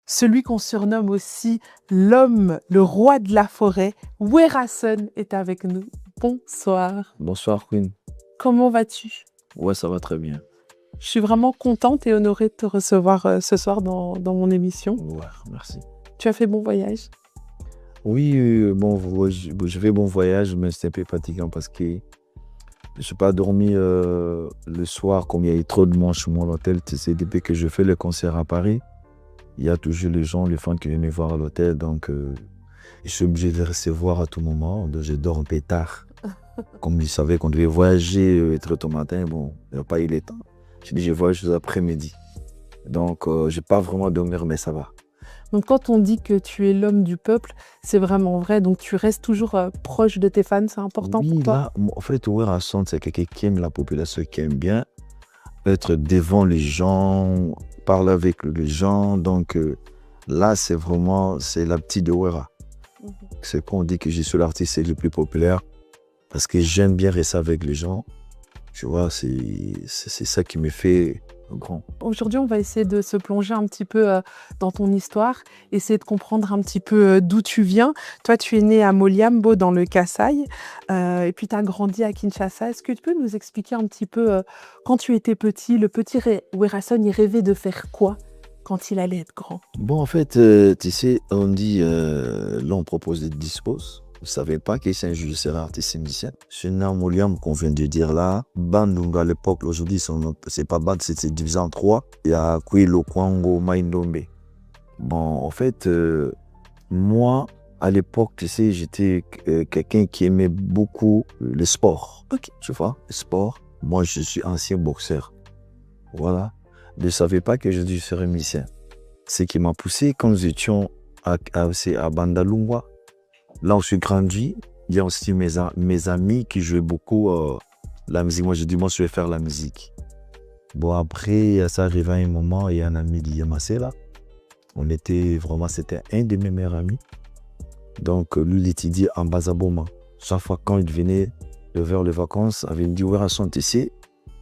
Celui qu'on surnomme aussi l'homme, le roi de la forêt, Werason est avec nous. Bonsoir. Bonsoir Queen. Comment vas-tu? Ouais, ça va très bien. Je suis vraiment contente et honorée de te recevoir ce soir dans mon émission. Ouais, merci. Tu as fait bon voyage? Oui, je fais bon voyage, mais c'est un peu fatigant parce que je n'ai pas dormi le soir comme il y a eu trop de monde chez moi à l'hôtel. Tu sais, depuis que je fais le concert à Paris, il y a toujours les gens, les fans qui viennent me voir à l'hôtel. Donc, je suis obligé de les recevoir à tout moment. Donc, je dors un peu tard. Comme je savais qu'on devait voyager très tôt matin, bon, il n'y a pas eu le temps. J'ai dit, je voyage cet après-midi. Donc, je n'ai pas vraiment dormir, mais ça va. Donc quand on dit que tu es l'homme du peuple, c'est vraiment vrai. Donc tu restes toujours proche de tes fans, c'est important Oui, pour toi? là, en fait, Werason, c'est quelqu'un qui aime la population, qui aime bien être devant les gens, parler avec les gens. Donc là, c'est la petite de Wera. C'est quand on dit que je suis l'artiste le plus populaire parce que j'aime bien rester avec les gens. Tu vois, c'est ça qui me fait grand. Aujourd'hui, on va essayer de se plonger un petit peu dans ton histoire, essayer de comprendre un petit peu d'où tu viens. Toi, tu es né à Moliambo dans le Kasaï et puis tu as grandi à Kinshasa. Est-ce que tu peux nous expliquer un petit peu, quand tu étais petit, le petit Werason, il rêvait de faire quoi quand il allait être grand? Bon, en fait, tu sais, on dit, là, on propose des disposes. Vous ne savez pas que c'est un juge, c'est un artiste musicien. C'est une Moliam qu'on vient de dire là. Bandung à l'époque, aujourd'hui, c'est pas Band, c'est divisé en trois. Il y a Kwilo, Kwango, Maindombe. Bon, en fait, moi, à l'époque, tu sais, j'étais quelqu'un qui aimait beaucoup le sport. Ok. Tu vois, le sport. Moi, je suis ancien boxeur. Voilà. Je ne savais pas que je serais musicien. Ce qui m'a poussé quand nous étions à Bandalungwa. Là où je suis grandi, il y a aussi mes amis qui jouaient beaucoup la musique. Moi, je dis, moi, je vais faire la musique. Bon, après, ça arrive à un moment, il y a un ami d'Yamassé là. C'était un de mes meilleurs amis. Donc, lui, il étudiait en Bazaboma. Chaque fois, quand il venait vers les vacances, il me dit, Werason, tu sais,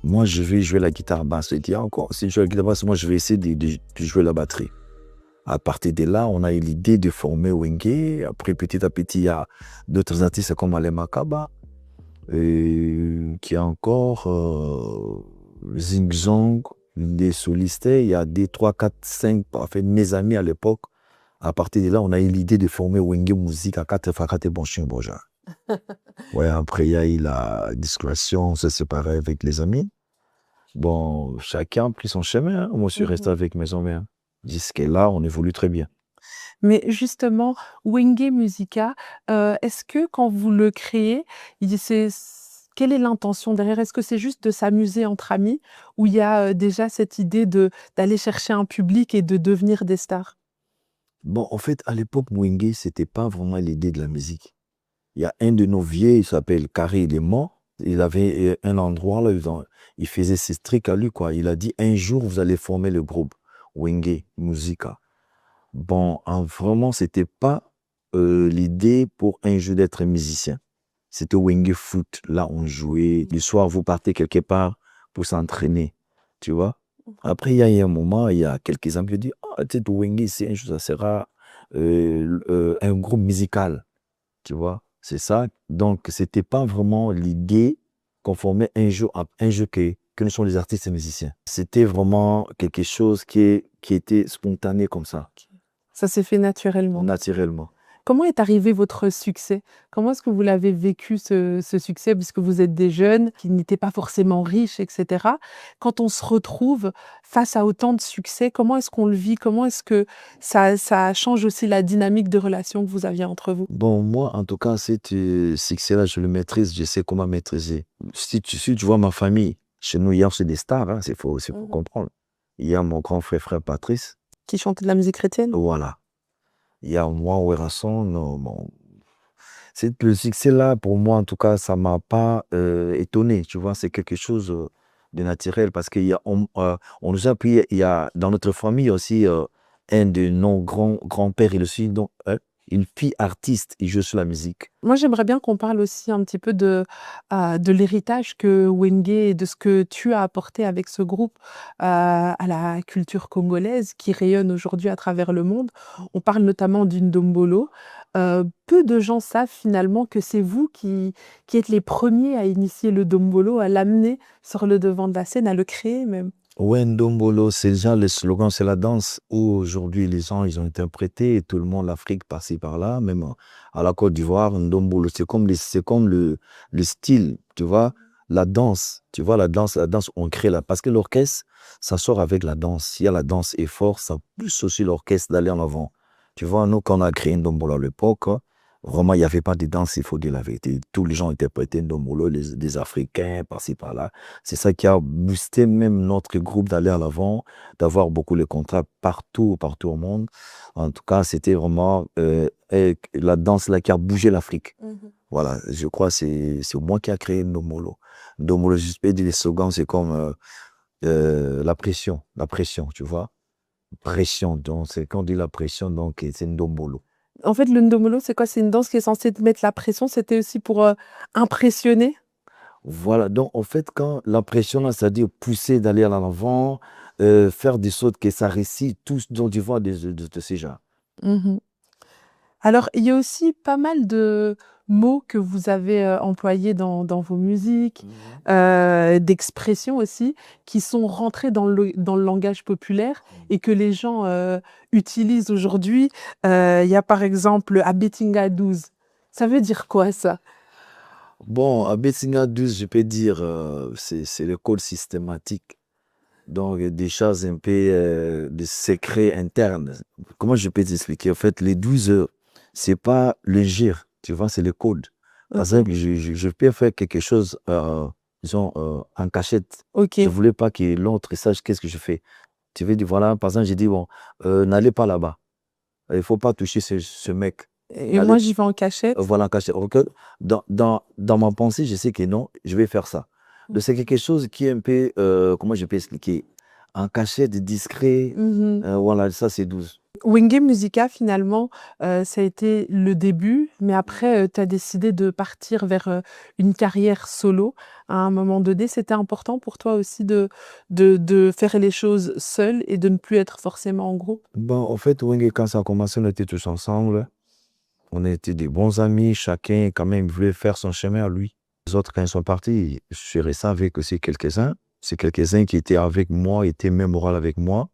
moi, je vais jouer la guitare basse. Il dit, encore, si je joue la guitare basse, moi, je vais essayer de jouer la batterie. À partir de là, on a eu l'idée de former Wenge. Après, petit à petit, il y a d'autres artistes comme Ale Makaba, qui a encore Zing Zong, des solistes. Il y a des 3, 4, 5, enfin, mes amis à l'époque. À partir de là, on a eu l'idée de former Wenge Musique à 4 Fakate Bonchim Boja. Ouais, après, il y a eu la discrétion, on s'est séparé avec les amis. Bon, chacun a pris son chemin. Hein. Moi, je suis resté avec mes amis. Hein. Jusque-là, on évolue très bien. Mais justement, Wenge Musica, est-ce que quand vous le créez, quelle est l'intention derrière? Est-ce que c'est juste de s'amuser entre amis ou il y a déjà cette idée d'aller chercher un public et de devenir des stars? Bon, en fait, à l'époque, Wenge, c'était pas vraiment l'idée de la musique. Il y a un de nos vieux, il s'appelle Carré, il est mort. Il avait un endroit là, il faisait ses tricks à lui, quoi. Il a dit, un jour, vous allez former le groupe Wenge Musica. Bon, vraiment, c'était pas l'idée pour un jeu d'être musicien. C'était Wenge Foot. Là, on jouait. Le soir, vous partez quelque part pour s'entraîner. Tu vois? Après, il y a eu un moment, il y a quelques amis qui ont dit, ah, tu sais, Wenge, c'est un jeu, ça sera un groupe musical. Tu vois? C'est ça. Donc, c'était pas vraiment l'idée qu'on formait un jeu que nous sommes les artistes et musiciens. C'était vraiment quelque chose qui était spontané comme ça. Ça s'est fait naturellement. Naturellement. Comment est arrivé votre succès? Comment est-ce que vous l'avez vécu ce succès? Puisque vous êtes des jeunes qui n'étaient pas forcément riches, etc. Quand on se retrouve face à autant de succès, comment est-ce qu'on le vit? Comment est-ce que ça change aussi la dynamique de relation que vous aviez entre vous? Bon, moi, en tout cas, cet succès-là, je le maîtrise, je sais comment maîtriser. Si tu vois ma famille, chez nous, il y a aussi des stars, hein, c'est faut comprendre. Il y a mon grand frère Patrice. Qui chantait de la musique chrétienne? Voilà. Il y a moi, Werason. Bon. Le succès-là, pour moi, en tout cas, ça ne m'a pas étonné. Tu vois, c'est quelque chose de naturel parce qu'on nous a pris, il y a dans notre famille aussi un de nos grands-pères, il aussi, donc, Une fille artiste, il joue sur la musique. Moi, j'aimerais bien qu'on parle aussi un petit peu de l'héritage que Wenge et de ce que tu as apporté avec ce groupe à la culture congolaise qui rayonne aujourd'hui à travers le monde. On parle notamment d'une Ndombolo. Peu de gens savent finalement que c'est vous qui êtes les premiers à initier le Ndombolo, à l'amener sur le devant de la scène, à le créer même. Ouais, Ndombolo, c'est déjà le slogan, c'est la danse où aujourd'hui les gens, ils ont interprété, et tout le monde, l'Afrique, par-ci, par-là, même à la Côte d'Ivoire, Ndombolo, c'est comme le style, tu vois, la danse, tu vois, la danse, on crée là, parce que l'orchestre, ça sort avec la danse. Si la danse est forte, ça pousse aussi l'orchestre d'aller en avant. Tu vois, nous, quand on a créé Ndombolo à l'époque, vraiment, il n'y avait pas de danse, il faut dire la vérité. Tous les gens interprétaient Ndombolo, des Africains, par-ci, par-là. C'est ça qui a boosté même notre groupe d'aller à l'avant, d'avoir beaucoup de contrats partout, partout au monde. En tout cas, c'était vraiment la danse là qui a bougé l'Afrique. Voilà, je crois que c'est moi qui a créé Ndombolo. Ndombolo, je peux dire les slogans, c'est comme la pression, tu vois. Pression, donc c'est quand on dit la pression, donc c'est Ndombolo. En fait, le Ndombolo, c'est quoi? C'est une danse qui est censée te mettre la pression. C'était aussi pour impressionner. Voilà, donc en fait, quand la pression, là, c'est-à-dire pousser d'aller à l'avant, faire des sautes que ça réussit, tout ce dont tu vois de ces genres. Mhm. Alors, il y a aussi pas mal de mots que vous avez employés dans vos musiques, d'expressions aussi, qui sont rentrés dans le langage populaire et que les gens utilisent aujourd'hui. Il y a par exemple Abetinga 12. Ça veut dire quoi ça? Bon, à Betsinga 12, je peux dire, c'est le code systématique. Donc, des choses un peu, des secrets internes. Comment je peux t'expliquer? En fait, les 12 heures, c'est pas le gire, tu vois, c'est le code. Par Ok. exemple, je peux faire quelque chose, disons, en cachette. Ok. Je voulais pas que l'autre sache qu'est-ce que je fais. Tu veux dire, voilà, par exemple, j'ai dit, bon, n'allez pas là-bas. Il faut pas toucher ce mec. Et moi, j'y vais en cachette. Voilà, caché. Donc, dans ma pensée, je sais que non, je vais faire ça. Donc, c'est quelque chose qui est un peu, comment je peux expliquer, en cachette, discret. Mhm. Voilà, ça, c'est 12. Wenge Musica, finalement, ça a été le début, mais après, tu as décidé de partir vers une carrière solo. À un moment donné, c'était important pour toi aussi de faire les choses seul et de ne plus être forcément en groupe? Bon, en fait, Wenge, quand ça a commencé, on était tous ensemble. On était des bons amis. Chacun, quand même, voulait faire son chemin à lui. Les autres, quand ils sont partis, je suis resté avec aussi quelques-uns. C'est quelques-uns qui étaient avec moi, étaient même moral avec moi.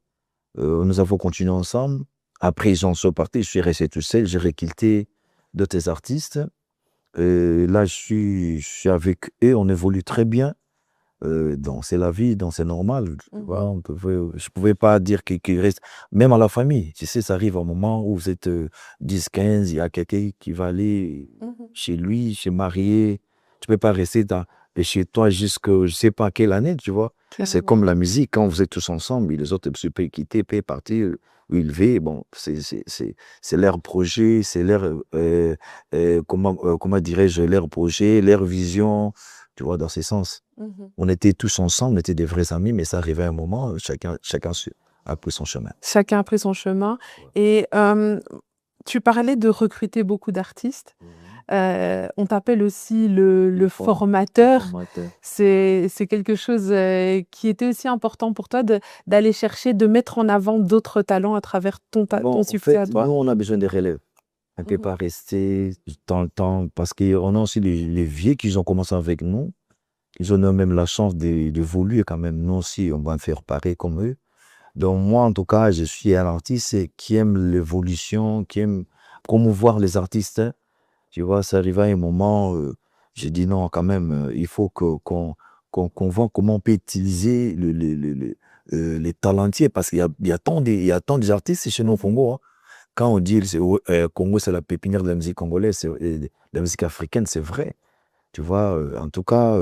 Nous avons continué ensemble. Après, ils en sont partis. Je suis resté tout seul. J'ai requitté d'autres artistes. Là, je suis avec eux. On évolue très bien. Donc, c'est la vie. Donc, c'est normal. Tu vois, je pouvais pas dire qu'il reste. Même à la famille. Tu sais, ça arrive un moment où vous êtes 10, 15. Il y a quelqu'un qui va aller chez lui, chez marié. Tu peux pas rester chez toi jusqu'à je sais pas quelle année, tu vois. C'est comme la musique, quand vous êtes tous ensemble, les autres peuvent quitter, peuvent partir, où ils vivent. Bon, c'est leur projet, c'est leur, comment dirais-je, leur projet, leur vision, tu vois, dans ce sens. On était tous ensemble, on était des vrais amis, mais ça arrivait à un moment, chacun a pris son chemin. Chacun a pris son chemin. Et tu parlais de recruter beaucoup d'artistes. On t'appelle aussi le formateur. C'est quelque chose qui était aussi important pour toi d'aller chercher, de mettre en avant d'autres talents à travers Bon, ton en succès à fait, toi. nous, on a besoin de relèves. On ne peut pas rester dans le temps, parce qu'on a aussi les vieux qui ont commencé avec nous. Ils ont même la chance d'évoluer quand même. Nous aussi, on va faire pareil comme eux. Donc moi, en tout cas, je suis un artiste qui aime l'évolution, qui aime promouvoir les artistes, hein. Tu vois, ça arrive à un moment, j'ai dit non, quand même, il faut qu'on voit comment on peut utiliser les talentiers, parce qu'il y a tant d'artistes chez nous au Congo, hein. Quand on dit Congo, c'est la pépinière de la musique congolaise, de la musique africaine, c'est vrai. Tu vois, en tout cas,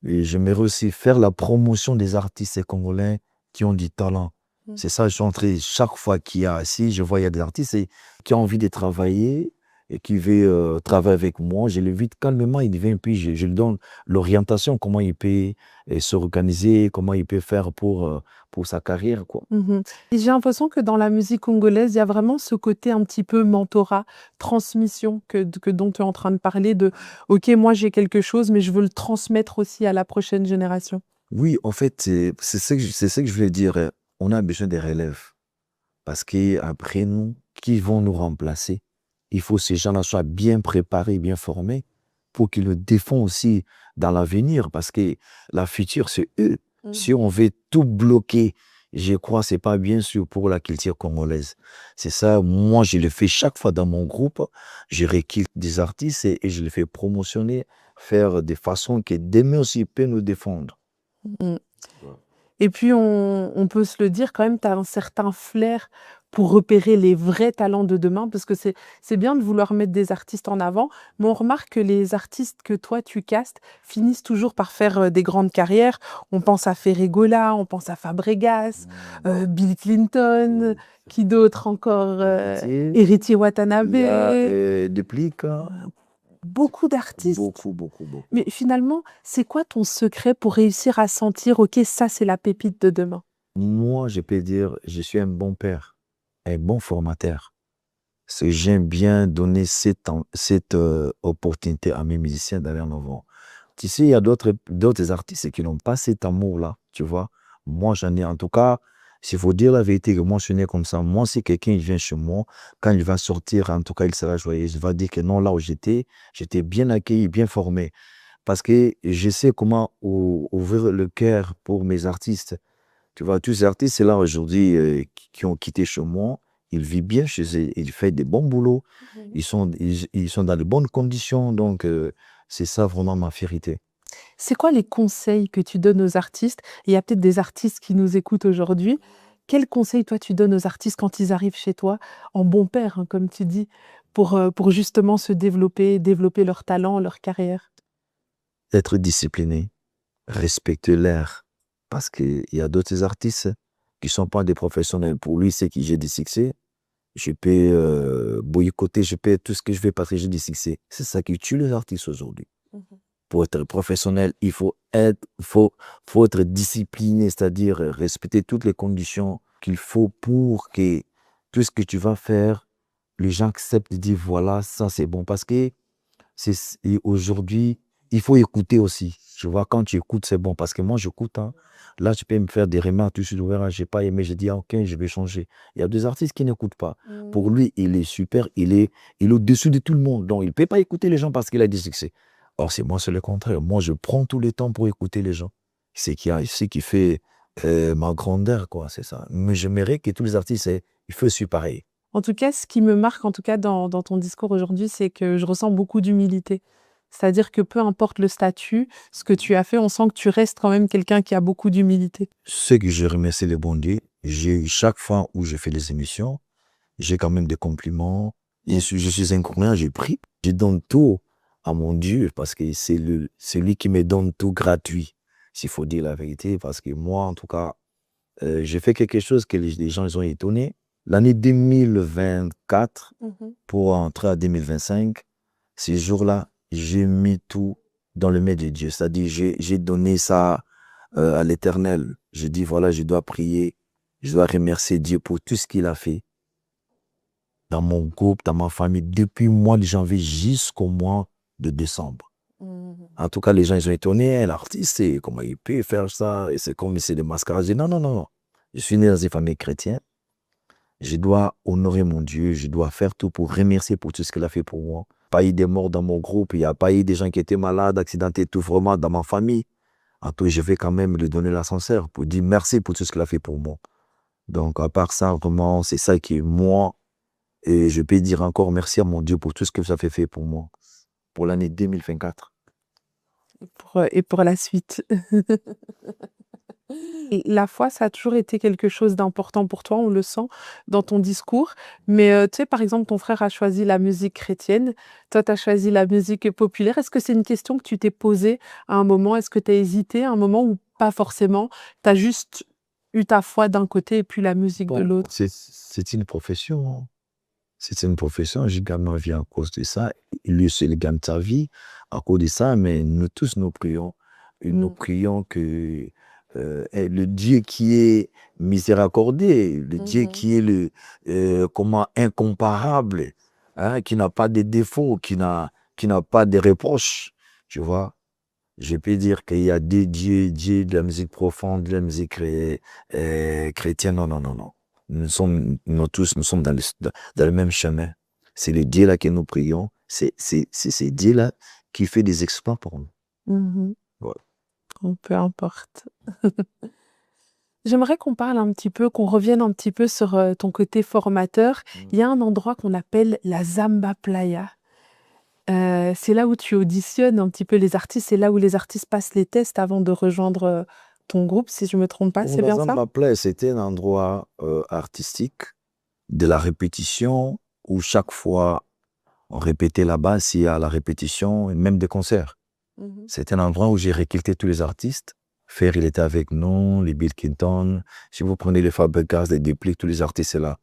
et j'aimerais aussi faire la promotion des artistes congolais qui ont du talent. C'est ça, je suis entré chaque fois si je vois il y a des artistes qui ont envie de travailler et qui veut travailler avec moi, je l'invite calmement, il vient, puis je lui donne l'orientation, comment il peut s'organiser, comment il peut faire pour sa carrière, quoi. Mmh. Et j'ai l'impression que dans la musique congolaise, il y a vraiment ce côté un petit peu mentorat, transmission que dont tu es en train de parler de: «OK, moi j'ai quelque chose, mais je veux le transmettre aussi à la prochaine génération». Oui, en fait, c'est ce que je voulais dire. On a besoin des relèves. Parce qu'après nous, qui vont nous remplacer? Il faut que ces gens-là soient bien préparés, bien formés, pour qu'ils le défendent aussi dans l'avenir, parce que la future, c'est eux. Si on veut tout bloquer, je crois que c'est pas bien sûr pour la culture congolaise. C'est ça, moi, je le fais chaque fois dans mon groupe. Je recrute des artistes et je les fais promotionner, faire de façon que demain aussi, ils peuvent nous défendre. Mmh. Et puis on peut se le dire quand même, tu as un certain flair pour repérer les vrais talents de demain, parce que c'est bien de vouloir mettre des artistes en avant, mais on remarque que les artistes que toi tu castes finissent toujours par faire, des grandes carrières. On pense à Ferregola, on pense à Fabregas, Bill Clinton, qui d'autre encore? Héritier, Héritier il y a Watanabe, Déplica. beaucoup d'artistes. Beaucoup, beaucoup, beaucoup. Mais finalement, c'est quoi ton secret pour réussir à sentir: «OK, ça c'est la pépite de demain»? Moi, je peux dire, je suis un bon père, un bon formateur. C'est que j'aime bien donner cette opportunité à mes musiciens d'aller en avant. Tu sais, il y a d'autres artistes qui n'ont pas cet amour-là, tu vois. Moi, j'en ai. En tout cas, s'il faut dire la vérité, que moi, je suis né comme ça. Moi, si quelqu'un il vient chez moi, quand il va sortir, en tout cas, il sera joyeux. Il va dire que non, là où j'étais bien accueilli, bien formé. Parce que je sais comment ouvrir le cœur pour mes artistes. Tu vois, tous ces artistes-là aujourd'hui qui ont quitté chez moi, ils vivent bien chez eux, ils font des bons boulots, Mmh. ils sont dans de bonnes conditions, donc c'est ça vraiment ma fierté. C'est quoi les conseils que tu donnes aux artistes? Il y a peut-être des artistes qui nous écoutent aujourd'hui. Quels conseils, toi, tu donnes aux artistes quand ils arrivent chez toi, en bon père, hein, comme tu dis, pour justement se développer, développer leur talent, leur carrière? Être discipliné, respecter l'air, parce qu'il y a d'autres artistes qui ne sont pas des professionnels. Pour lui, c'est qui j'ai du succès, je peux boycotter, je peux tout ce que je veux parce que j'ai du succès. C'est ça qui tue les artistes aujourd'hui. Mmh. Pour être professionnel, faut être discipliné, c'est-à-dire respecter toutes les conditions qu'il faut pour que tout ce que tu vas faire, les gens acceptent de dire voilà, ça c'est bon. Parce que et aujourd'hui, il faut écouter aussi. Tu vois, quand tu écoutes, c'est bon. Parce que moi, j'écoute. Hein. Là, tu peux me faire des remarques, tout de suite, je j'ai pas aimé, je dis, ah, ok, je vais changer. Il y a des artistes qui n'écoutent pas. Pour Mmh. lui, il est super, il est au-dessus de tout le monde. Donc, il ne peut pas écouter les gens parce qu'il a du succès. Or, c'est moi, c'est le contraire. Moi, je prends tout le temps pour écouter les gens. C'est qui fait ma grandeur, quoi, c'est ça. Mais j'aimerais que tous les artistes, ils fassent pareil. En tout cas, ce qui me marque, en tout cas, dans ton discours aujourd'hui, c'est que je ressens beaucoup d'humilité. C'est-à-dire que peu importe le statut, ce que tu as fait, on sent que tu restes quand même quelqu'un qui a beaucoup d'humilité. Ce que je remercie le bon Dieu, chaque fois où je fais des émissions, j'ai quand même des compliments. Je suis incroyable, j'ai pris. Je donne tout à mon Dieu parce que c'est lui qui me donne tout gratuit, s'il faut dire la vérité. Parce que moi, en tout cas, j'ai fait quelque chose que les gens ils ont étonné. L'année 2024, Mmh. pour entrer à 2025, ces jours-là, j'ai mis tout dans le main de Dieu. C'est-à-dire, j'ai donné ça à l'Éternel. Je dis, voilà, je dois prier, je dois remercier Dieu pour tout ce qu'il a fait dans mon groupe, dans ma famille, depuis le mois de janvier jusqu'au mois de décembre. Mmh. En tout cas, les gens, ils ont étonné, l'artiste, comment il peut faire ça, et c'est comme c'est des mascarades. Je dis, non, non, non, non. Je suis né dans une famille chrétienne. Je dois honorer mon Dieu, je dois faire tout pour remercier pour tout ce qu'il a fait pour moi. Pas eu des morts dans mon groupe, il n'y a pas eu des gens qui étaient malades, accidentés, tout vraiment dans ma famille. En tout, je vais quand même lui donner l'ascenseur pour dire merci pour tout ce qu'il a fait pour moi. Donc, à part ça, vraiment, c'est ça qui est moi. Et je peux dire encore merci à mon Dieu pour tout ce que ça fait pour moi, pour l'année 2024. Et pour la suite. Et la foi, ça a toujours été quelque chose d'important pour toi, on le sent dans ton discours. Mais, tu sais, par exemple, ton frère a choisi la musique chrétienne, toi, tu as choisi la musique populaire. Est-ce que c'est une question que tu t'es posée à un moment? Est-ce que tu as hésité à un moment ou pas forcément? Tu as juste eu ta foi d'un côté et puis la musique de Bon, l'autre? c'est une profession. Hein. C'est une profession, j'ai gagné ma vie à cause de ça. Lui aussi, il gagne sa vie à cause de ça, mais nous tous, nous prions. Et nous Mm. prions que le Dieu qui est miséricordieux, le Dieu Mhm. qui est comment, incomparable, hein, qui n'a pas de défauts, qui n'a pas de reproches, tu vois. Je peux dire qu'il y a des dieux, Dieu de la musique profonde, de la musique chrétienne. Non, non, non, non. Nous tous, nous sommes dans le même chemin. C'est le Dieu là que nous prions. C'est Dieu là qui fait des exploits pour nous. Mhm. Ouais. Bon, peu importe. J'aimerais qu'on parle un petit peu, qu'on revienne un petit peu sur ton côté formateur. Il y a un endroit qu'on appelle la Zamba Playa. C'est là où tu auditionnes un petit peu les artistes, c'est là où les artistes passent les tests avant de rejoindre ton groupe, si je ne me trompe pas, Pour c'est la bien ça? Zamba Play, c'était un endroit artistique de la répétition où chaque fois on répétait là-bas s'il y a la répétition, et même des concerts. Mhm. C'était un endroit où j'ai recruté tous les artistes. Fer, il était avec nous, les Bill Clinton. Si vous prenez les Fabregas, les Dupliques, tous les artistes là.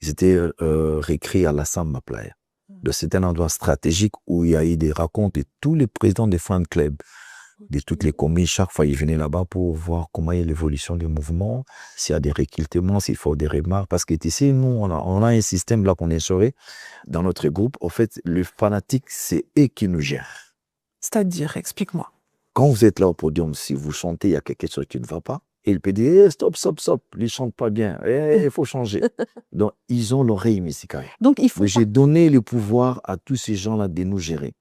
Ils étaient réécrits à la Samba Playa. Donc c'était un endroit stratégique où il y a eu des racontes de tous les présidents des fan clubs, de toutes les communes. Chaque fois, ils venaient là-bas pour voir comment est l'évolution du mouvement, s'il y a des recrutements, s'il faut des remarques. Parce que ici, nous, on a un système là qu'on instauré dans notre groupe. En fait, le fanatique, c'est eux qui nous gèrent. C'est-à-dire, explique-moi. Quand vous êtes là au podium, si vous chantez, il y a quelque chose qui ne va pas, et il peut dire stop, stop, stop, il ne chante pas bien, il faut changer. Donc, ils ont l'oreille musicale. Donc, il faut Mais j'ai donné le pouvoir à tous ces gens-là de nous gérer.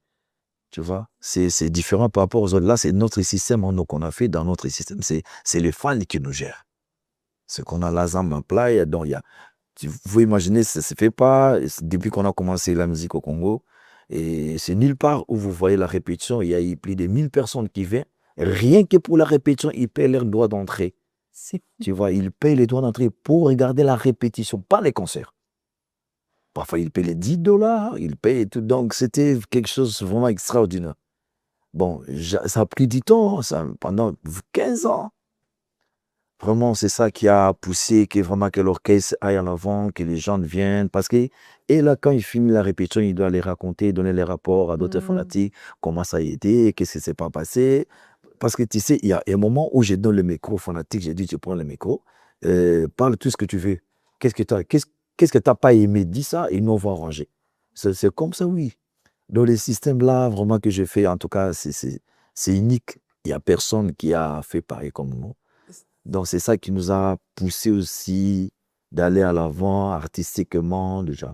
Tu vois, c'est différent par rapport aux autres. Là, c'est notre système qu'on a fait dans notre système. C'est les fans qui nous gèrent. Ce qu'on a là, en plat, donc il y a, vous pouvez imaginer, ça ne se fait pas. Depuis qu'on a commencé la musique au Congo, et c'est nulle part où vous voyez la répétition. Il y a eu plus de 1000 personnes qui viennent. Rien que pour la répétition, ils paient leurs droits d'entrée. C'est Tu vois, ils payent les droits d'entrée pour regarder la répétition, pas les concerts. Parfois, ils payent les $10, ils payent tout. Donc, c'était quelque chose de vraiment extraordinaire. Bon, ça a pris du temps, ça, pendant 15 ans. Vraiment, c'est ça qui a poussé, que l'orchestre aille en avant, que les gens viennent. Parce que, et là, quand il finit la répétition, il doit les raconter, donner les rapports à d'autres fanatiques, comment ça a été, qu'est-ce qui s'est pas passé. Parce que tu sais, il y a un moment où je donne le micro aux fanatiques, j'ai dit, tu prends le micro, parle tout ce que tu veux. Qu'est-ce que tu n'as pas aimé? Dis ça et nous, on va arranger. C'est comme ça, oui. Dans les systèmes-là, vraiment que j'ai fait, en tout cas, c'est unique. Il n'y a personne qui a fait pareil comme nous. Donc, c'est ça qui nous a poussé aussi d'aller à l'avant artistiquement. Déjà.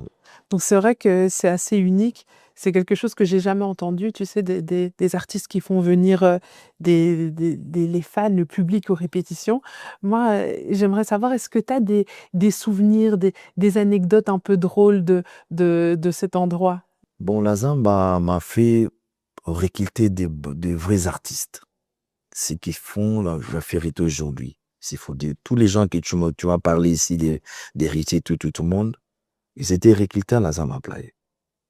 Donc c'est vrai que c'est assez unique. C'est quelque chose que j'ai jamais entendu, tu sais, des artistes qui font venir les fans, le public aux répétitions. Moi, j'aimerais savoir, est-ce que tu as des souvenirs, des anecdotes un peu drôles de cet endroit? Bon, la Zamba m'a fait recruter des vrais artistes. Ce qu'ils font la vérité aujourd'hui. Il faut dire, tous les gens que tu m'as parlé ici, d'héritiers, tout le monde, ils étaient recrutés à la Zamba Playa.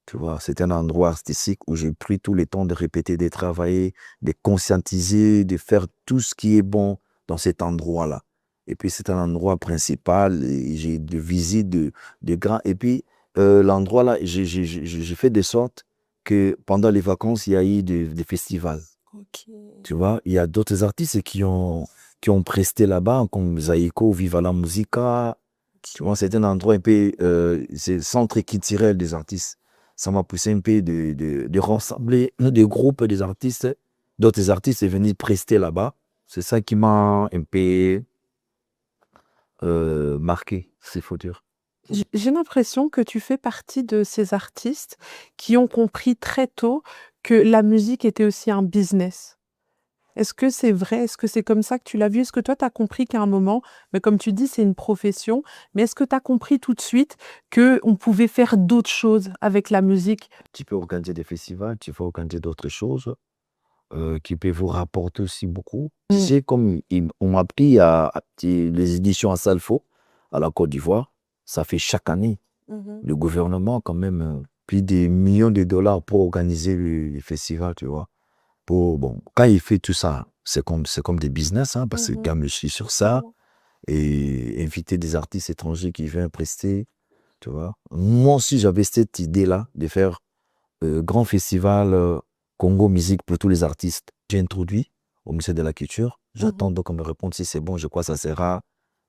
Tu vois, c'était un endroit artistique où j'ai pris tout le temps de répéter, de travailler, de conscientiser, de faire tout ce qui est bon dans cet endroit-là. Et puis, c'est un endroit principal. J'ai de visites de grands. Et puis, l'endroit-là, j'ai fait de sorte que pendant les vacances, il y a eu des festivals. Ok. Tu vois, il y a d'autres artistes qui ont presté là-bas, comme Zaïko, Viva la Musica. Tu vois, c'est un endroit un peu, c'est le centre culturel des artistes. Ça m'a poussé un peu de rassembler des groupes des artistes, d'autres artistes et venir prester là-bas. C'est ça qui m'a un peu marqué, c'est faut dire. J'ai l'impression que tu fais partie de ces artistes qui ont compris très tôt que la musique était aussi un business. Est-ce que c'est vrai? Est-ce que c'est comme ça que tu l'as vu? Est-ce que toi, tu as compris qu'à un moment, mais comme tu dis, c'est une profession, mais est-ce que tu as compris tout de suite qu'on pouvait faire d'autres choses avec la musique? Tu peux organiser des festivals, tu peux organiser d'autres choses qui peuvent vous rapporter aussi beaucoup. Tu Mm. sais, comme on m'a pris les éditions à Salfo, à la Côte d'Ivoire, ça fait chaque année. Mhm. Le gouvernement, quand même, plus des millions de dollars pour organiser le festival, tu vois. Bon, quand il fait tout ça, c'est comme des business, hein, parce que Mhm. quand je suis sur ça, et inviter des artistes étrangers qui viennent prester, tu vois. Moi aussi, j'avais cette idée-là de faire grand festival Congo Musique pour tous les artistes. J'ai introduit au ministère de la Culture. J'attends donc qu'on me réponde si c'est bon. Je crois que ça sera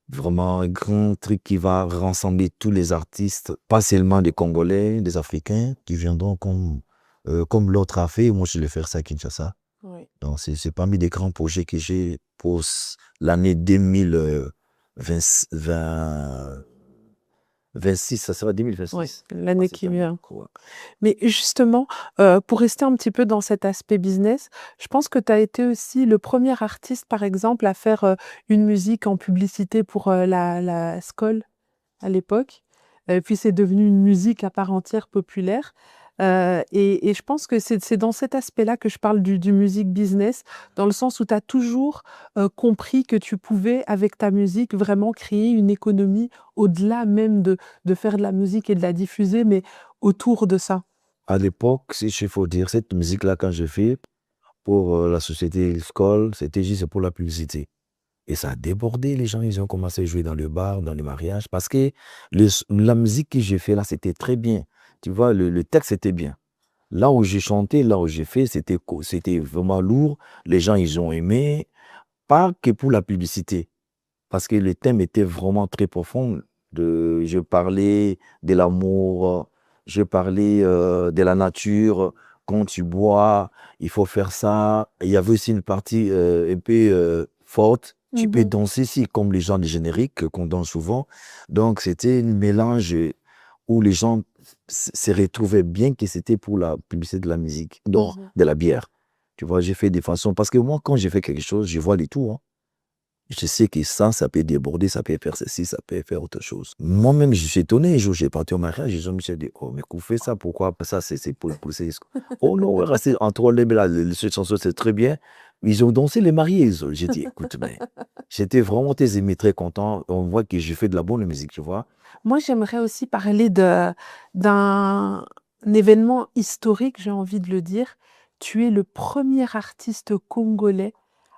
vraiment un grand truc qui va rassembler tous les artistes, pas seulement des Congolais, des Africains qui viendront comme l'autre a fait. Moi, je vais faire ça à Kinshasa. Oui. Donc, c'est parmi les grands projets que j'ai pour l'année 2026. Ça sera Oui, 2026. l'année qui Cette année. vient. Ouais. Mais justement, pour rester un petit peu dans cet aspect business, je pense que tu as été aussi le premier artiste, par exemple, à faire une musique en publicité pour la Skol à l'époque. Puis c'est devenu une musique à part entière populaire. Et je pense que c'est dans cet aspect-là que je parle du music business, dans le sens où tu as toujours compris que tu pouvais, avec ta musique, vraiment créer une économie au-delà même de faire de la musique et de la diffuser, mais autour de ça. À l'époque, si il faut dire, cette musique-là, quand je fais pour la société Skoll, c'était juste pour la publicité. Et ça a débordé, les gens, ils ont commencé à jouer dans le bar, dans les mariages, parce que la musique que j'ai fait là, c'était très bien. Tu vois, le texte était bien. Là où j'ai chanté, là où j'ai fait, c'était vraiment lourd. Les gens, ils ont aimé, pas que pour la publicité, parce que le thème était vraiment très profond. Je parlais de l'amour, je parlais de la nature. Quand tu bois, il faut faire ça. Il y avait aussi une partie un peu forte. Tu peux Mhm. danser ici, comme les gens du générique qu'on danse souvent. Donc, c'était un mélange où les gens se retrouvaient bien que c'était pour la publicité de la musique, donc Mhm. de la bière. Tu vois, j'ai fait des façons. Parce que moi, quand j'ai fait quelque chose, je vois les tout, hein. Je sais que ça peut déborder, ça peut faire ceci, ça peut faire autre chose. Moi-même, je suis étonné. Un jour, j'ai parti au mariage, je me suis dit, oh, mais qu'on fait ça, pourquoi ça, c'est pour pousser. Oh non, ouais, restez entre les là, cette chanson, c'est très bien. Ils ont dansé les mariés. J'ai dit, écoute, mais j'étais vraiment très aimé, très content. On voit que je fais de la bonne musique, tu vois. Moi, j'aimerais aussi parler d'un événement historique, j'ai envie de le dire. Tu es le premier artiste congolais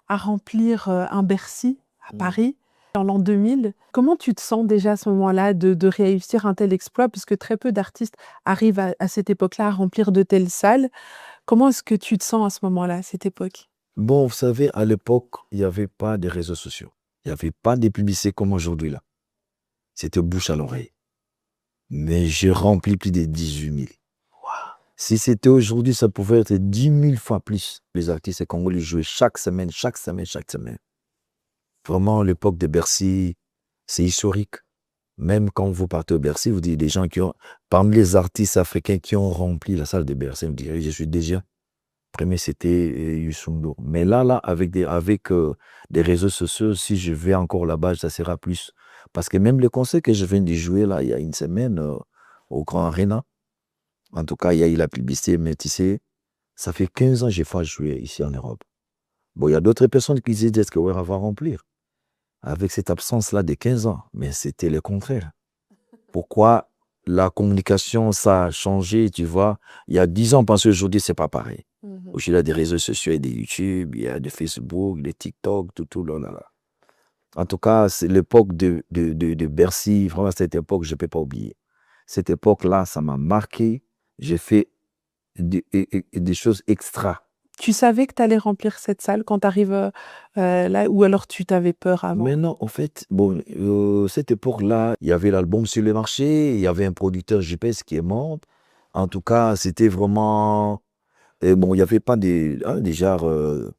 à remplir un Bercy à Mm. Paris en l'an 2000. Comment tu te sens déjà à ce moment-là de réussir un tel exploit, puisque très peu d'artistes arrivent à cette époque-là à remplir de telles salles. Comment est-ce que tu te sens à ce moment-là, à cette époque? Bon, vous savez, à l'époque, il n'y avait pas de réseaux sociaux. Il n'y avait pas de publicité comme aujourd'hui, là. C'était bouche à l'oreille. Mais j'ai rempli plus de 18 000. Si c'était aujourd'hui, ça pouvait être 10 000 fois plus. Les artistes congolais jouaient chaque semaine, chaque semaine, chaque semaine. Vraiment, l'époque de Bercy, c'est historique. Même quand vous partez au Bercy, vous dites des gens qui ont, parmi les artistes africains qui ont rempli la salle de Bercy, vous direz, je suis déjà. Premier, c'était Youssou N'Dour. Mais là, avec des réseaux sociaux, si je vais encore là-bas, ça sera plus. Parce que même le concert que je viens de jouer là, il y a une semaine, au Grand Arena, en tout cas, il y a eu la publicité, mais tu sais, ça fait 15 ans que j'ai pas joué ici en Europe. Bon, il y a d'autres personnes qui disent que ouais, on va remplir avec cette absence-là de 15 ans. Mais c'était le contraire. Pourquoi la communication, ça a changé, tu vois? Il y a 10 ans, parce qu'aujourd'hui, c'est pas pareil. Mhm. Aujourd'hui, il y a des réseaux sociaux, il y a des YouTube, il y a des Facebook, des TikTok, tout, là, là, là. En tout cas, c'est l'époque de Bercy. Vraiment, cette époque, je ne peux pas oublier. Cette époque-là, ça m'a marqué. J'ai fait des choses extra. Tu savais que tu allais remplir cette salle quand tu arrives là, ou alors tu t'avais peur avant? Maintenant, en fait, bon, cette époque-là, il y avait l'album sur le marché, il y avait un producteur GPS qui est mort. En tout cas, c'était vraiment. Et bon, il n'y avait pas des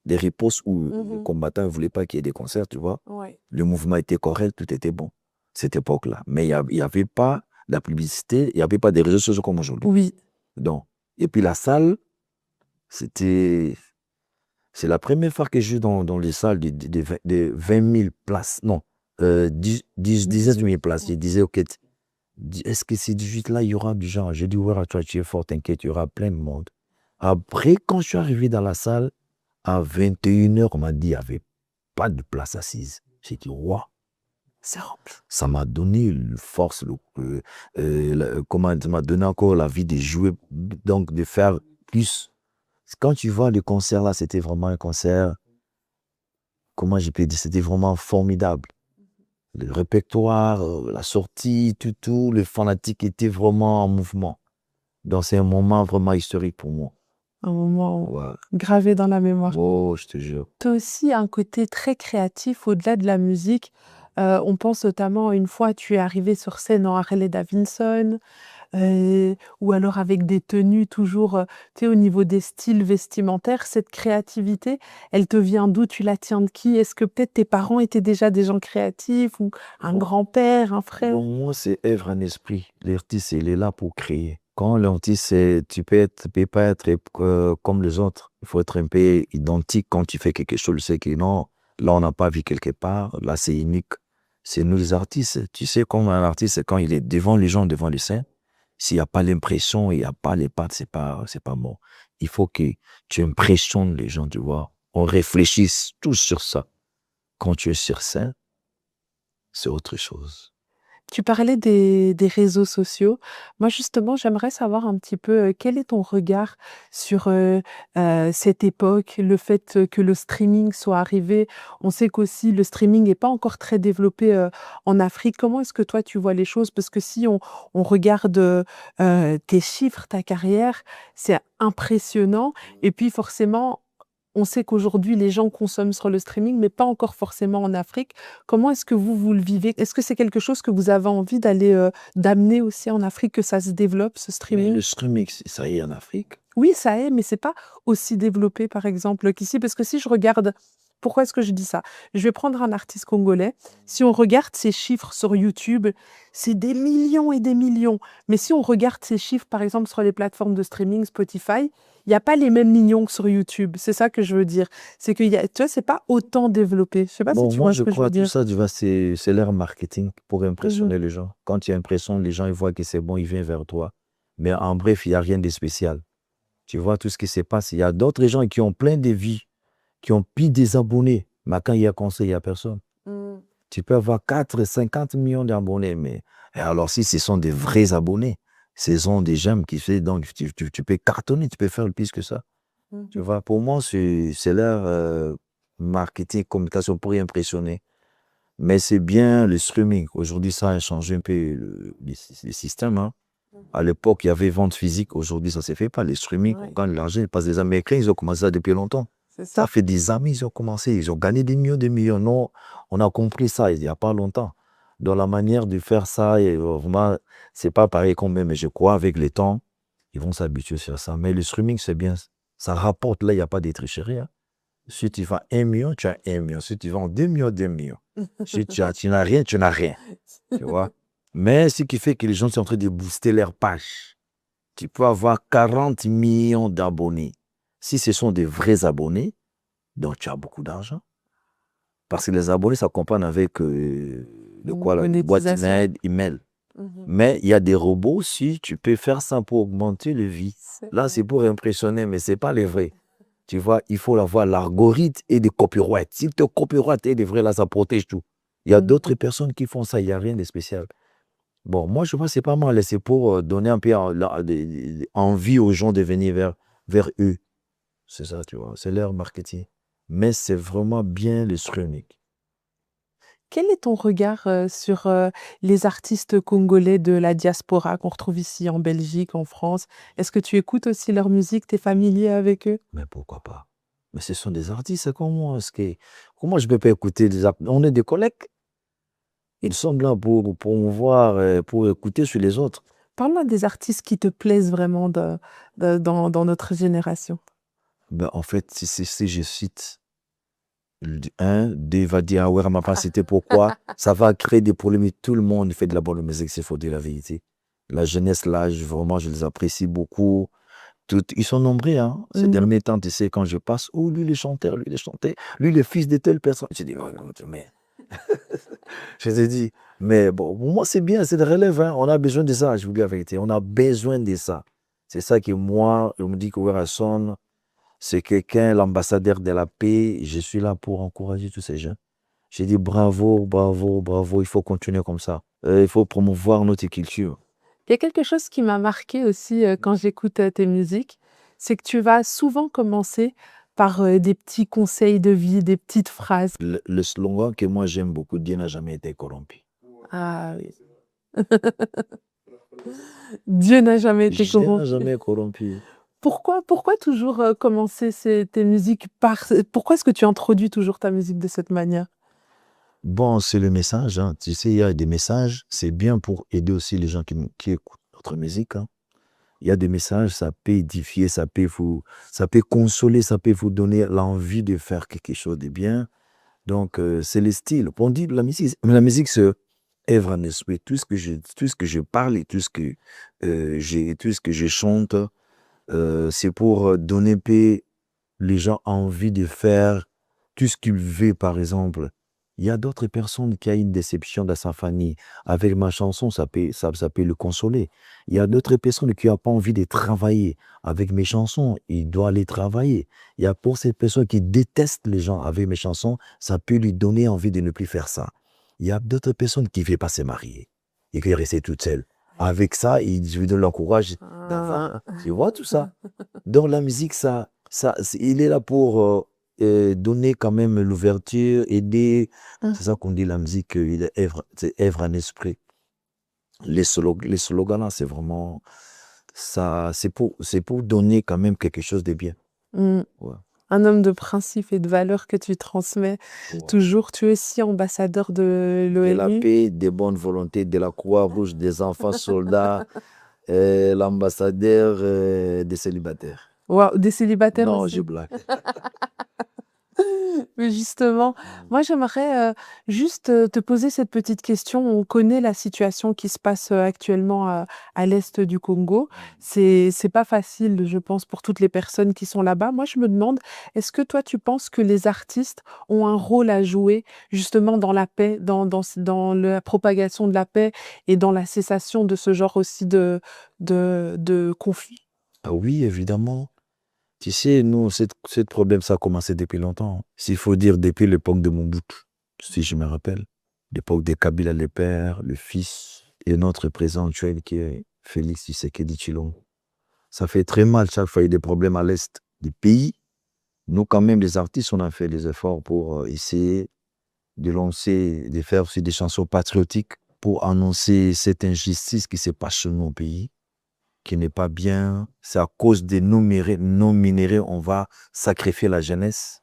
ripostes où les Mhm. combattants ne voulaient pas qu'il y ait des concerts, tu vois. Ouais. Le mouvement était correct, tout était bon, cette époque-là. Mais il n'y avait pas de la publicité, il n'y avait pas des réseaux sociaux comme aujourd'hui. Oui. Donc, et puis la salle, c'était. C'est la première fois que je joue dans les salles de 20 000 places. Non, 17 000 places. Je disais, OK, est-ce que ces 18 là, il y aura du genre? J'ai dit, ouais, toi, tu es fort, t'inquiète, il y aura plein de monde. Après, quand je suis arrivé dans la salle, à 21 h, on m'a dit, il n'y avait pas de place assise. J'ai dit, waouh, C'est rempli. ça m'a donné une force, comment ça m'a donné encore la vie de jouer, donc de faire plus. Quand tu vois le concert là, c'était vraiment un concert, comment je peux dire, c'était vraiment formidable. Le répertoire, la sortie, tout, les fanatiques étaient vraiment en mouvement. Donc, c'est un moment vraiment historique pour moi. Un moment Ouais. gravé dans la mémoire. Oh, je te jure. Tu as aussi un côté très créatif au-delà de la musique. On pense notamment une fois, tu es arrivé sur scène en Harley Davidson, ou alors avec des tenues toujours, tu sais, au niveau des styles vestimentaires. Cette créativité, elle te vient d'où? Tu la tiens de qui? Est-ce que peut-être tes parents étaient déjà des gens créatifs ou un Bon, grand-père, un frère? bon, moi, c'est œuvre en esprit. L'artiste, il est là pour créer. Quand l'artiste, tu peux pas être comme les autres. Il faut être un peu identique quand tu fais quelque chose. Tu sais que non, là, on n'a pas vu quelque part. Là, c'est unique. C'est nous, les artistes. Tu sais, comme un artiste, quand il est devant les gens, devant les scènes, s'il n'y a pas l'impression, il n'y a pas les pattes, c'est pas bon. Il faut que tu impressionnes les gens, tu vois. On réfléchisse tous sur ça. Quand tu es sur scène, c'est autre chose. Tu parlais des réseaux sociaux. Moi, justement, j'aimerais savoir un petit peu, quel est ton regard sur, cette époque, le fait, que le streaming soit arrivé. On sait qu'aussi le streaming n'est pas encore très développé, en Afrique. Comment est-ce que toi tu vois les choses? Parce que si on regarde, tes chiffres, ta carrière, c'est impressionnant et puis forcément, on sait qu'aujourd'hui les gens consomment sur le streaming, mais pas encore forcément en Afrique. Comment est-ce que vous le vivez? Est-ce que c'est quelque chose que vous avez envie d'aller, d'amener aussi en Afrique, que ça se développe, ce Mais streaming? le streaming, ça y est en Afrique. Oui, ça est, mais c'est pas aussi développé, par exemple, qu'ici. Parce que si je regarde pourquoi est-ce que je dis ça? Je vais prendre un artiste congolais. Si on regarde ses chiffres sur YouTube, c'est des millions et des millions. Mais si on regarde ses chiffres, par exemple, sur les plateformes de streaming, Spotify, il y a pas les mêmes millions que sur YouTube. C'est ça que je veux dire. C'est qu'il y a tu vois, c'est pas autant développé. Je sais pas si Bon, tu moi, vois ce je que je veux crois tout dire? ça, tu vois, c'est leur marketing pour Mmh. impressionner les gens. Quand tu impressionnes les gens, ils voient que c'est bon, ils viennent vers toi. Mais en bref, il n'y a rien de spécial. Tu vois tout ce qui se passe. Il y a d'autres gens qui ont plein de vies, qui ont plus des abonnés. Mais quand il y a conseil, il n'y a personne. Mmh. Tu peux avoir 50 millions d'abonnés, mais et alors si ce sont des vrais abonnés, ce sont des j'aime qui fait, donc tu peux cartonner, tu peux faire plus que ça. Tu Mmh. vois, pour moi, c'est leur marketing, communication pour y impressionner. Mais c'est bien le streaming. Aujourd'hui, ça a changé un peu le système. Hein. À l'époque, il y avait vente physique. Aujourd'hui, ça ne se fait pas. Le streaming, on Ouais, gagne de l'argent. Parce que les Américains, ils ont commencé ça depuis longtemps. c'est Ça ça. fait des années, ils ont commencé. Ils ont gagné des millions, des millions. Non, on a compris ça il n'y a pas longtemps. Dans la manière de faire ça, et vraiment, c'est pas pareil quand même. Mais je crois avec le temps, ils vont s'habituer sur ça. Mais le streaming, c'est bien. Ça rapporte. Là, il n'y a pas de tricherie. Hein. Si tu vends 1 million, tu as 1 million. Si tu vends 2 millions, 2 millions. Si tu n'as rien, tu n'as rien. Tu vois? Mais ce qui fait que les gens sont en train de booster leur page. Tu peux avoir 40 millions d'abonnés. Si ce sont des vrais abonnés, donc tu as beaucoup d'argent. Parce que les abonnés s'accompagnent avec Une la boîte monétisation. email. Mmh. Mais il y a des robots aussi, tu peux faire ça pour augmenter le vie. C'est Là, vrai. c'est pour impressionner, mais ce n'est pas les vrais. Tu vois, il faut avoir l'algorithme et des copyrights. Si tu copyright et des vrais, là, ça protège tout. Il y a d'autres Mmh. personnes qui font ça, il n'y a rien de spécial. Bon, moi, je vois que c'est pas mal. C'est pour donner un peu envie aux gens de venir vers eux. C'est ça, tu vois. C'est leur marketing. Mais c'est vraiment bien le streaming. Quel est ton regard, sur, les artistes congolais de la diaspora qu'on retrouve ici en Belgique, en France? Est-ce que tu écoutes aussi leur musique? Tu es familier avec eux? Mais pourquoi pas? Mais ce sont des artistes, comment est-ce que... Comment je ne peux pas écouter des artistes? On est des collègues. Ils sont là pour promouvoir, pour écouter sur les autres. Parle-moi des artistes qui te plaisent vraiment dans notre génération. Ben, en fait, si je cite un, deux va dire, ah ouais, ma pas cité pourquoi? Ça va créer des problèmes. Tout le monde fait de la bonne musique, c'est faut dire la vérité. La jeunesse, là, vraiment, je les apprécie beaucoup. Ils sont nombreux, hein. Ces Mmh. derniers temps, tu sais, quand je passe, oh, lui, le chanteur, lui, le chanteur, lui, le fils de telle personne. Je dis, oh, non, mais. Je te dis, mais bon, pour moi, c'est bien, c'est de relève, hein. On a besoin de ça, je vous dis la vérité. On a besoin de ça. C'est ça que moi, on me dit que Werason, c'est quelqu'un, l'ambassadeur de la paix. Je suis là pour encourager tous ces gens. J'ai dit bravo, bravo, bravo, il faut continuer comme ça. Il faut promouvoir notre culture. Il y a quelque chose qui m'a marquée aussi, quand j'écoute, tes musiques, c'est que tu vas souvent commencer par des petits conseils de vie, des petites phrases? Le slogan que moi j'aime beaucoup, Dieu n'a jamais été corrompu. Ah oui. Dieu n'a jamais été Dieu n'a corrompu. jamais corrompu. Pourquoi toujours commencer tes musiques par... Pourquoi est-ce que tu introduis toujours ta musique de cette manière? Bon, c'est le message, hein. Tu sais, il y a des messages, c'est bien pour aider aussi les gens qui écoutent notre musique, hein. Il y a des messages, ça peut édifier, ça peut consoler, ça peut vous donner l'envie de faire quelque chose de bien. Donc, c'est le style. On dit la musique c'est œuvre en esprit. Tout ce que je parle et tout ce que je chante, c'est pour donner les gens envie de faire tout ce qu'ils veulent, par exemple. Il y a d'autres personnes qui ont une déception dans sa famille. Avec ma chanson, ça peut le consoler. Il y a d'autres personnes qui n'ont pas envie de travailler. Avec mes chansons, il doit aller travailler. Il y a pour ces personnes qui détestent les gens, avec mes chansons, ça peut lui donner envie de ne plus faire ça. Il y a d'autres personnes qui ne veulent pas se marier et qui restent toutes seules. Avec ça, je lui donne le courage. Tu vois tout ça? Donc la musique, il est là pour donner quand même l'ouverture, aider. C'est ça qu'on dit, la musique, c'est œuvre en esprit. Les slogans là, c'est vraiment ça, c'est pour donner quand même quelque chose de bien. Ouais. Un homme de principe et de valeurs que tu transmets toujours. Tu es aussi ambassadeur de l'ONU. De la paix, des bonnes volontés, de la Croix-Rouge, des enfants soldats, l'ambassadeur des célibataires. Wow, des célibataires Non, aussi. je blague. Mais justement, moi j'aimerais juste te poser cette petite question. On connaît la situation qui se passe actuellement à l'est du Congo. C'est pas facile, je pense, pour toutes les personnes qui sont là-bas. Moi, je me demande, est-ce que toi, tu penses que les artistes ont un rôle à jouer justement dans la paix, dans la propagation de la paix et dans la cessation de ce genre aussi de conflits? Ah oui, évidemment. Tu sais, nous, ce problème, ça a commencé depuis longtemps. S'il faut dire, depuis l'époque de Mobutu, si je me rappelle. L'époque de Kabila le père, le fils, et notre président actuel qui est Félix Tshisekedi Tshilombo. Ça fait très mal chaque fois qu'il y a des problèmes à l'est du pays. Nous, quand même, les artistes, on a fait des efforts pour essayer de faire aussi des chansons patriotiques pour annoncer cette injustice qui se passe chez nous au pays, qui n'est pas bien. C'est à cause des non-minérés, on va sacrifier la jeunesse.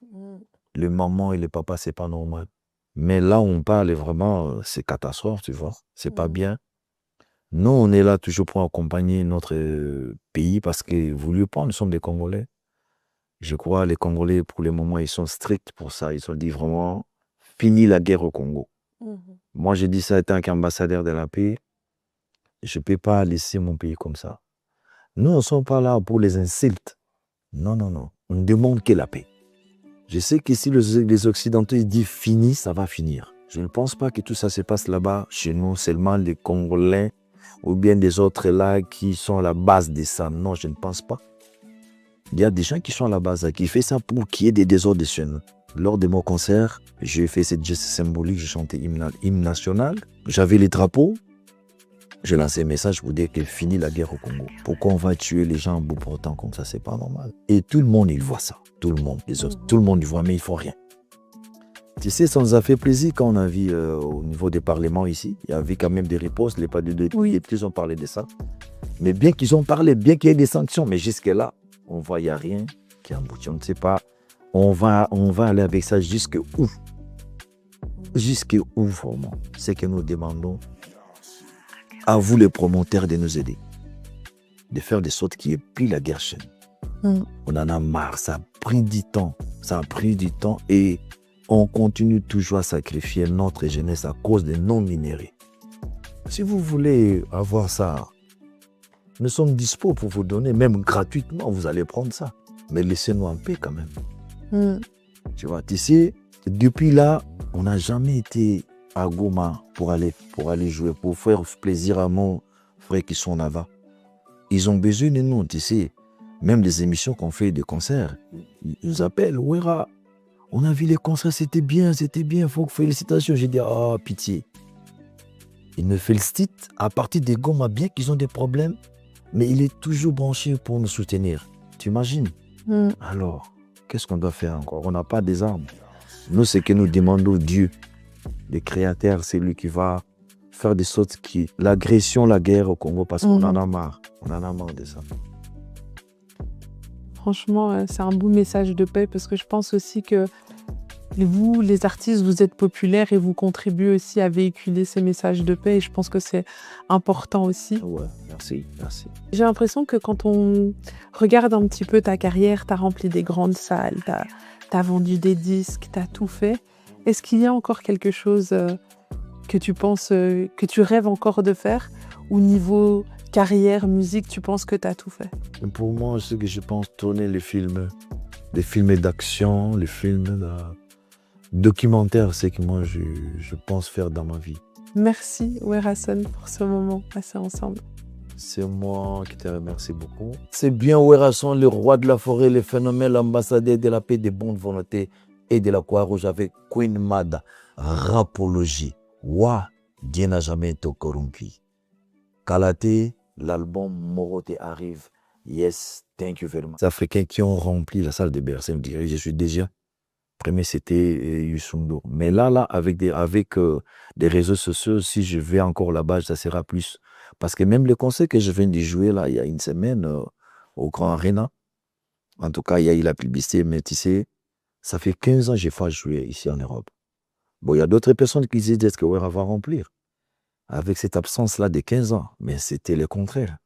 Le maman et le papa, c'est pas normal. Mais là, on parle vraiment, c'est catastrophe, tu vois. C'est pas bien. Nous, on est là toujours pour accompagner notre pays parce que, vous voulez pas, nous sommes des Congolais. Je crois les Congolais, pour le moment, ils sont stricts pour ça. Ils ont dit vraiment, fini la guerre au Congo. Moi, j'ai dit ça étant qu'ambassadeur de la paix. Je ne peux pas laisser mon pays comme ça. Nous ne sommes pas là pour les insultes. Non, non, non. On ne demande que la paix. Je sais que si les Occidentaux disent fini, ça va finir. Je ne pense pas que tout ça se passe là-bas, chez nous, seulement les Congolais ou bien des autres là qui sont à la base de ça. Non, je ne pense pas. Il y a des gens qui sont à la base, qui font ça pour qu'il y ait des désordres chez nous. Lors de mon concert, j'ai fait cette geste symbolique, je chantais hymne national. J'avais les drapeaux. J'ai lancé un message pour dire qu'il finit la guerre au Congo. Pourquoi on va tuer les gens en bout portant comme ça, c'est pas normal. Et tout le monde, il voit ça. Tout le monde, les autres, tout le monde, il voit, mais il faut rien. Tu sais, ça nous a fait plaisir quand on a vu au niveau des parlements ici. Il y avait quand même des réponses, les députés ont parlé de ça. Mais bien qu'ils ont parlé, bien qu'il y ait des sanctions, mais jusque-là, on voit, il n'y a rien qui aboutit. On ne sait pas. On va aller avec ça jusqu'à où? Jusqu'à où, vraiment? C'est que nous demandons à vous, les promoteurs, de nous aider. De faire de sorte qu'il n'y ait plus la guerre chez nous. On en a marre. Ça a pris du temps. Ça a pris du temps et on continue toujours à sacrifier notre jeunesse à cause des non-minérés. Si vous voulez avoir ça, nous sommes dispos pour vous donner, même gratuitement, vous allez prendre ça. Mais laissez-nous en paix quand même. Tu vois, tu sais, depuis là, on n'a jamais été à Goma pour aller jouer, pour faire plaisir à nos frères qui sont là-bas. Ils ont besoin de nous, tu sais. Même les émissions qu'on fait, des concerts, ils nous appellent. Ouera, on a vu les concerts, c'était bien, félicitations. J'ai dit, oh, pitié. Ils me félicitent à partir des Goma, bien qu'ils ont des problèmes, mais il est toujours branché pour nous soutenir. Tu imagines? Alors, qu'est-ce qu'on doit faire encore? On n'a pas des armes. Nous, ce que nous demandons Dieu, le Créateur, c'est lui qui va faire des sortes qui... L'agression, la guerre au Congo, parce qu'on en a marre. On en a marre de ça. Franchement, c'est un beau message de paix parce que je pense aussi que vous, les artistes, vous êtes populaires et vous contribuez aussi à véhiculer ces messages de paix et je pense que c'est important aussi. Ouais, merci, merci. J'ai l'impression que quand on regarde un petit peu ta carrière, tu as rempli des grandes salles, tu as vendu des disques, tu as tout fait. Est-ce qu'il y a encore quelque chose que tu penses, que tu rêves encore de faire? Ou niveau carrière, musique, tu penses que tu as tout fait? Pour moi, ce que je pense, tourner les films d'action, les films documentaires, c'est que moi, je pense faire dans ma vie. Merci, Werason, pour ce moment passé ensemble. C'est moi qui te remercie beaucoup. C'est bien Werason, le roi de la forêt, le phénomène, l'ambassadeur de la paix, de bonne volonté et de la Croix-Rouge avec Queen Mada. Rapologie. Wa, Dieu n'a jamais été corrompu. Kalaté, l'album Morote arrive. Yes, thank you very much. Les Africains qui ont rempli la salle de Bercy me diraient, je suis déjà. Premier, c'était Yusundo. Mais là, avec des réseaux sociaux, si je vais encore là-bas, ça sera plus. Parce que même le concert que je viens de jouer là, il y a une semaine au Grand Arena, en tout cas, il y a eu la publicité, mais tu sais, ça fait 15 ans que je n'ai pas joué ici en Europe. Bon, il y a d'autres personnes qui disent que ouais, on va remplir avec cette absence-là de 15 ans. Mais c'était le contraire.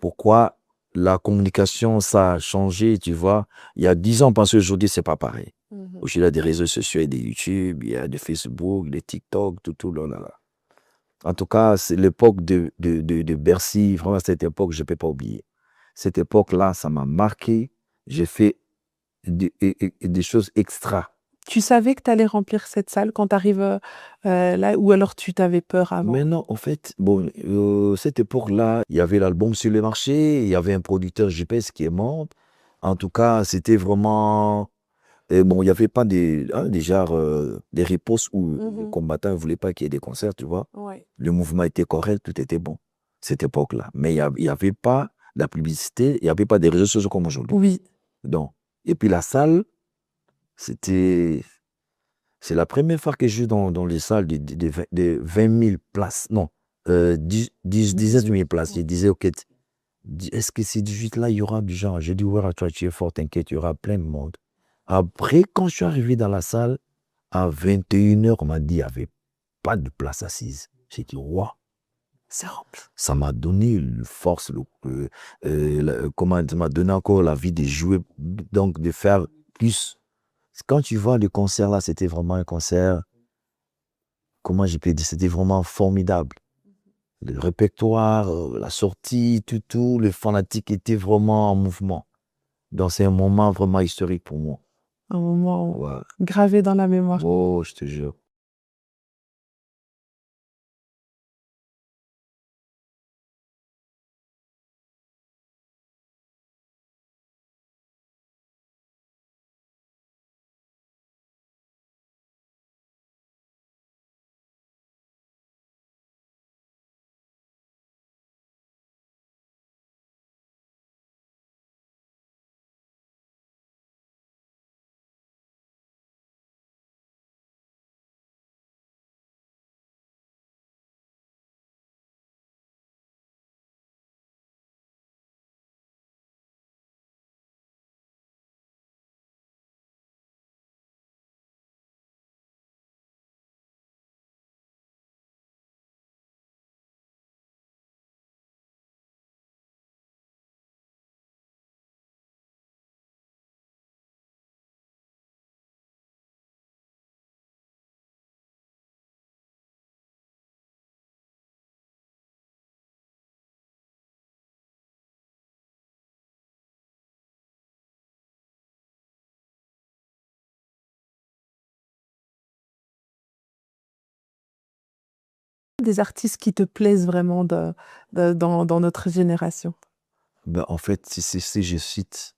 Pourquoi la communication, ça a changé, tu vois? Il y a 10 ans, parce qu'aujourd'hui, ce n'est pas pareil. Aujourd'hui, il y a des réseaux sociaux, il y a des YouTube, il y a des Facebook, des TikTok, tout, là. En tout cas, c'est l'époque de Bercy. Vraiment, cette époque, je ne peux pas oublier. Cette époque-là, ça m'a marqué. J'ai fait des choses extra. Tu savais que tu allais remplir cette salle quand tu arrives là, ou alors tu t'avais peur avant? Mais non, en fait, bon, cette époque-là, il y avait l'album sur le marché, il y avait un producteur GPS qui est mort. En tout cas, c'était vraiment... bon, il n'y avait pas des ripostes où les combattants ne voulaient pas qu'il y ait des concerts, tu vois. Ouais. Le mouvement était correct, tout était bon, cette époque-là. Mais il n'y avait pas la publicité, il n'y avait pas des réseaux sociaux comme aujourd'hui. Oui. Donc, et puis la salle, c'est la première fois que je joue dans les salles de 20 000 places. Non, 17 000 places. Je disais, ok, est-ce que ces 18-là, il y aura du genre? J'ai dit, ouais, tu es fort, t'inquiète, il y aura plein de monde. Après, quand je suis arrivé dans la salle, à 21h, on m'a dit, il n'y avait pas de place assise. J'ai dit, waouh, c'est rempli. Ça m'a donné une force, comment ça m'a donné encore la vie de jouer, donc de faire plus. Quand tu vois le concert là, c'était vraiment un concert, comment je peux dire, c'était vraiment formidable. Le répertoire, la sortie, tout, le fanatique était vraiment en mouvement. Donc c'est un moment vraiment historique pour moi. Un moment gravé dans la mémoire. Oh, je te jure. Des artistes qui te plaisent vraiment dans notre génération? Ben, en fait, si je cite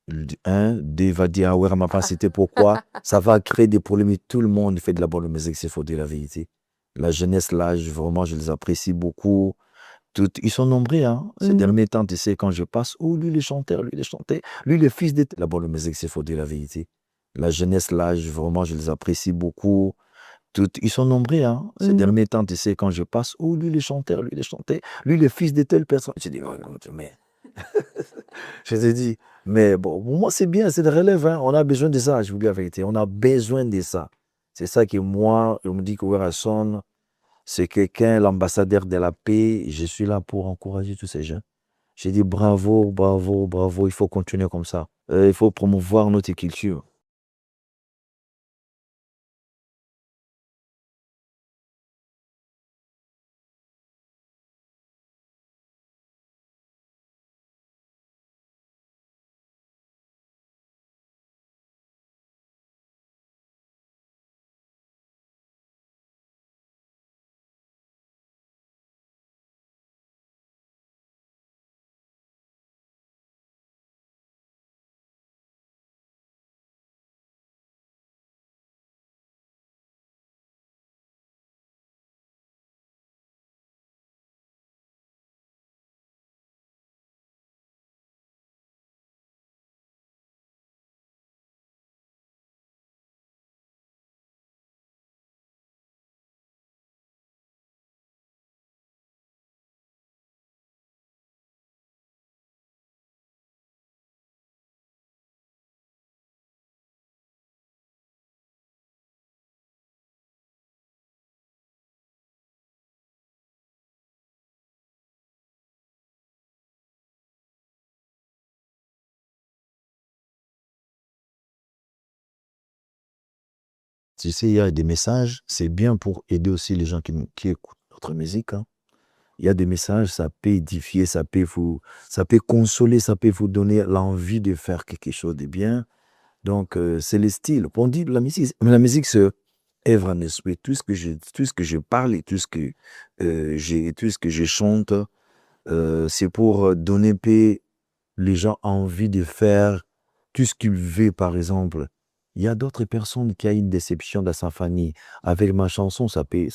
va dire, ah ouais, ma pas c'était pourquoi ça va créer des problèmes. Tout le monde fait de la bonne musique, c'est faut dire la vérité. La jeunesse là, vraiment, je les apprécie beaucoup. Ils sont nombreux, hein. Ces Mhm. derniers temps, tu sais, quand je passe, oh, lui, le chanteur, lui, le fils de... La bonne musique, c'est faut dire la vérité. La jeunesse, là, vraiment, je les apprécie beaucoup. Ils sont nombreux, hein. Ces Mhm. derniers temps, tu sais, quand je passe, oh, lui, le chanteur, lui, le fils de telle personne. Je dis, oh, mais... Je te dis, mais bon, pour moi, c'est bien, c'est de relève, hein. On a besoin de ça, je vous dis la vérité. On a besoin de ça. C'est ça que moi, je me dis que Werason, c'est quelqu'un, l'ambassadeur de la paix. Je suis là pour encourager tous ces gens. J'ai dit bravo, bravo, bravo, il faut continuer comme ça. Il faut promouvoir notre culture. Tu sais, il y a des messages, c'est bien pour aider aussi les gens qui écoutent notre musique, hein. Il y a des messages, ça peut édifier, ça peut consoler, ça peut vous donner l'envie de faire quelque chose de bien. Donc, c'est le style. On dit la musique, c'est œuvre en esprit. Tout ce que je parle et tout ce que je chante, c'est pour donner paix les gens ont envie de faire tout ce qu'ils veulent, par exemple. Il y a d'autres personnes qui ont une déception dans sa famille. Avec ma chanson, ça peut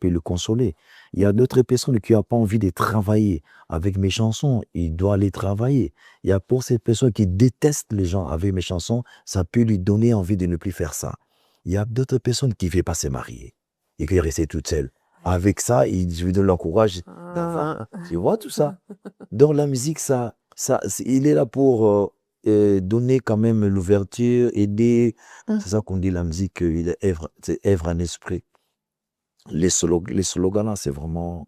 le consoler. Il y a d'autres personnes qui n'ont pas envie de travailler. Avec mes chansons, il doit aller travailler. Il y a pour ces personnes qui détestent les gens avec mes chansons, ça peut lui donner envie de ne plus faire ça. Il y a d'autres personnes qui ne veulent pas se marier et qui restent toutes seules. Avec ça, je lui donne l'encourage. Ah. Tu vois tout ça? Donc la musique, il est là pour donner quand même l'ouverture, aider. C'est ça qu'on dit la musique, c'est œuvre en esprit. Les slogans là, c'est vraiment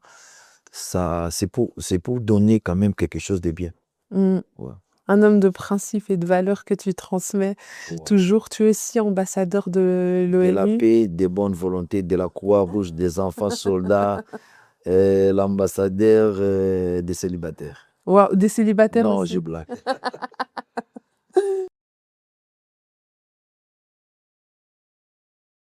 ça, c'est pour donner quand même quelque chose de bien. Mm. Ouais. Un homme de principe et de valeurs que tu transmets Ouais. toujours. Tu es aussi ambassadeur de De la l'ONU. paix, des bonnes volontés, de la Croix-Rouge, des enfants soldats, l'ambassadeur des célibataires. Wow, des célibataires Non, aussi. je blague.